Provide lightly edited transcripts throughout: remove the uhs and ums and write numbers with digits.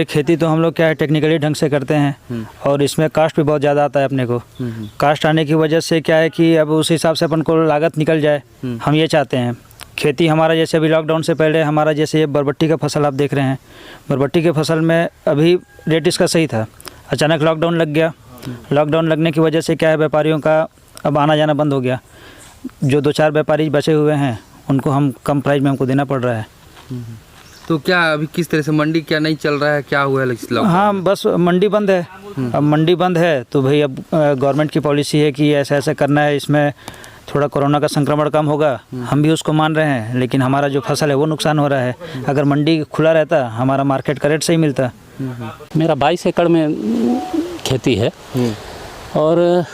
खेती तो हम लोग क्या है टेक्निकली ढंग से करते हैं और इसमें कास्ट भी बहुत ज़्यादा आता है अपने को। कास्ट आने की वजह से क्या है कि अब उस हिसाब से अपन को लागत निकल जाए, हम ये चाहते हैं। खेती हमारा जैसे अभी लॉकडाउन से पहले हमारा जैसे ये बरबट्टी का फसल आप देख रहे हैं, बरबट्टी के फसल में अभी रेट इसका सही था, अचानक लॉकडाउन लग गया। लॉकडाउन लगने की वजह से क्या है व्यापारियों का अब आना जाना बंद हो गया। जो 2-4 व्यापारी बचे हुए हैं उनको हम कम प्राइस में हमको देना पड़ रहा है। तो क्या अभी किस तरह से मंडी क्या नहीं चल रहा है, क्या हुआ है? हाँ बस मंडी बंद है। अब मंडी बंद है तो भाई अब गवर्नमेंट की पॉलिसी है कि ऐसा ऐसा करना है, इसमें थोड़ा कोरोना का संक्रमण कम होगा, हम भी उसको मान रहे हैं, लेकिन हमारा जो फसल है वो नुकसान हो रहा है। अगर मंडी खुला रहता हमारा मार्केट का रेट सही मिलता। मेरा 22 एकड़ में खेती है और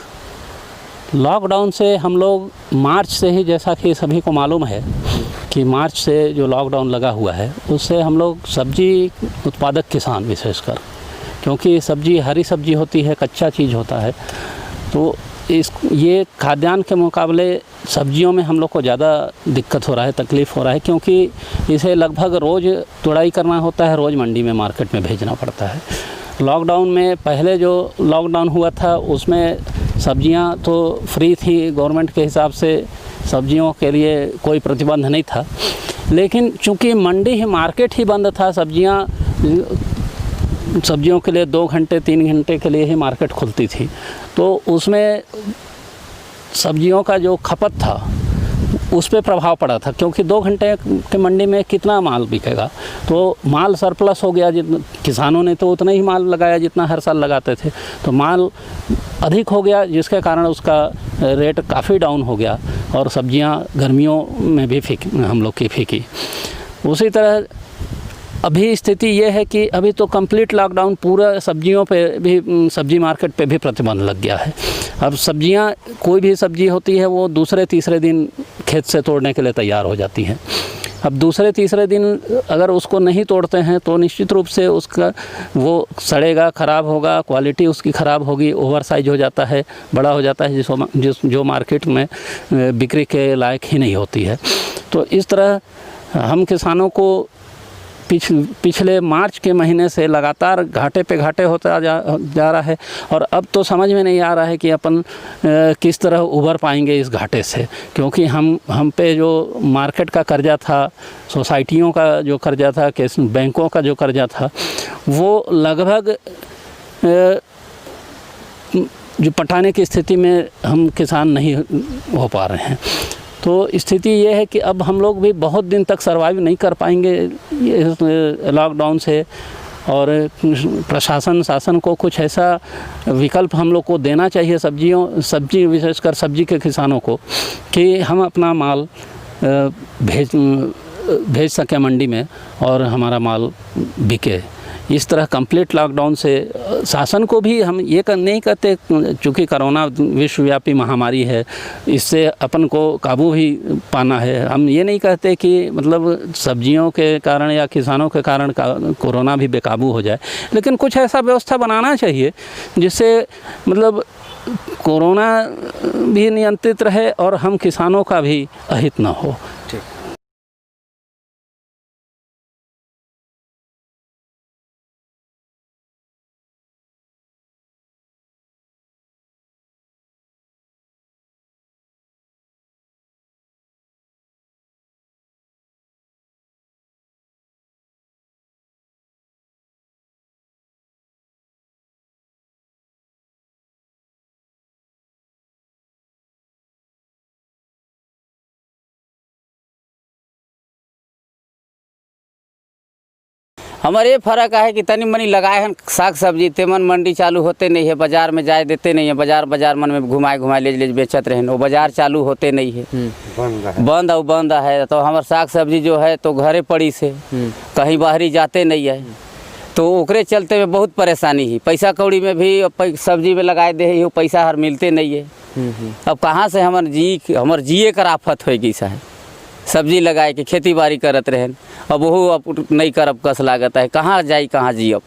लॉकडाउन से हम लोग मार्च से ही, जैसा कि सभी को मालूम है कि मार्च से जो लॉकडाउन लगा हुआ है उससे हम लोग सब्जी उत्पादक किसान विशेषकर, क्योंकि सब्जी हरी सब्जी होती है, कच्चा चीज़ होता है, तो ये खाद्यान्न के मुकाबले सब्जियों में हम लोग को ज़्यादा दिक्कत हो रहा है, तकलीफ़ हो रहा है, क्योंकि इसे लगभग रोज़ तुड़ाई करना होता है, रोज़ मंडी में मार्केट में भेजना पड़ता है। लॉकडाउन में पहले जो लॉकडाउन हुआ था उसमें सब्जियां तो फ्री थी, गवर्नमेंट के हिसाब से सब्जियों के लिए कोई प्रतिबंध नहीं था, लेकिन चूंकि मंडी ही मार्केट ही बंद था, सब्जियों के लिए 2 घंटे 3 घंटे के लिए ही मार्केट खुलती थी, तो उसमें सब्जियों का जो खपत था उस पर प्रभाव पड़ा था, क्योंकि 2 घंटे के मंडी में कितना माल बिकेगा, तो माल सरप्लस हो गया। किसानों ने तो उतना ही माल लगाया जितना हर साल लगाते थे, तो माल अधिक हो गया, जिसके कारण उसका रेट काफ़ी डाउन हो गया और सब्जियां गर्मियों में भी हम लोग की फीकी। उसी तरह अभी स्थिति ये है कि अभी तो कंप्लीट लॉकडाउन, पूरा सब्जियों पे भी, सब्जी मार्केट पे भी प्रतिबंध लग गया है। अब सब्जियां, कोई भी सब्जी होती है वो दूसरे तीसरे दिन खेत से तोड़ने के लिए तैयार हो जाती हैं। अब दूसरे तीसरे दिन अगर उसको नहीं तोड़ते हैं तो निश्चित रूप से उसका वो सड़ेगा, ख़राब होगा, क्वालिटी उसकी ख़राब होगी, ओवर साइज हो जाता है, बड़ा हो जाता है, जो मार्केट में बिक्री के लायक ही नहीं होती है। तो इस तरह हम किसानों को पिछले मार्च के महीने से लगातार घाटे पे घाटे होता जा रहा है और अब तो समझ में नहीं आ रहा है कि अपन किस तरह उभर पाएंगे इस घाटे से, क्योंकि हम पे जो मार्केट का कर्जा था, सोसाइटियों का जो कर्जा था, बैंकों का जो कर्जा था, वो लगभग जो पटाने की स्थिति में हम किसान नहीं हो पा रहे हैं। तो स्थिति ये है कि अब हम लोग भी बहुत दिन तक सर्वाइव नहीं कर पाएंगे लॉकडाउन से, और शासन को कुछ ऐसा विकल्प हम लोग को देना चाहिए सब्जी विशेषकर सब्जी के किसानों को, कि हम अपना माल भेज सकें मंडी में और हमारा माल बिके। इस तरह कंप्लीट लॉकडाउन से शासन को भी हम ये नहीं कहते, चूँकि कोरोना विश्वव्यापी महामारी है, इससे अपन को काबू भी पाना है। हम ये नहीं कहते कि मतलब सब्जियों के कारण या किसानों के कारण कोरोना भी बेकाबू हो जाए, लेकिन कुछ ऐसा व्यवस्था बनाना चाहिए जिससे मतलब कोरोना भी नियंत्रित रहे और हम किसानों का भी अहित ना हो। हमारे ये फ़र्क है कि तनी मनी लगाए हैं साग सब्जी, तेमन मंडी चालू होते नहीं है, बाज़ार में जाए देते नहीं है, बाज़ार मन में घुमाए ले बेचत रहे, वो बाज़ार चालू होते नहीं है, बंद है। तो हमारे साग सब्जी जो है तो घरे पड़ी से कहीं बाहरी जाते नहीं है, तो ओकरे चलते में बहुत परेशानी है। पैसा कौड़ी में भी सब्जी में लगाए दे है, पैसा हर मिलते नहीं है। अब कहाँ से हमर जिए कर आफत होगी साहब, सब्जी लगाए कि खेती बाड़ी करत रहें, अब वो अब नहीं करब कस लागत है, कहाँ जाई कहाँ जियब।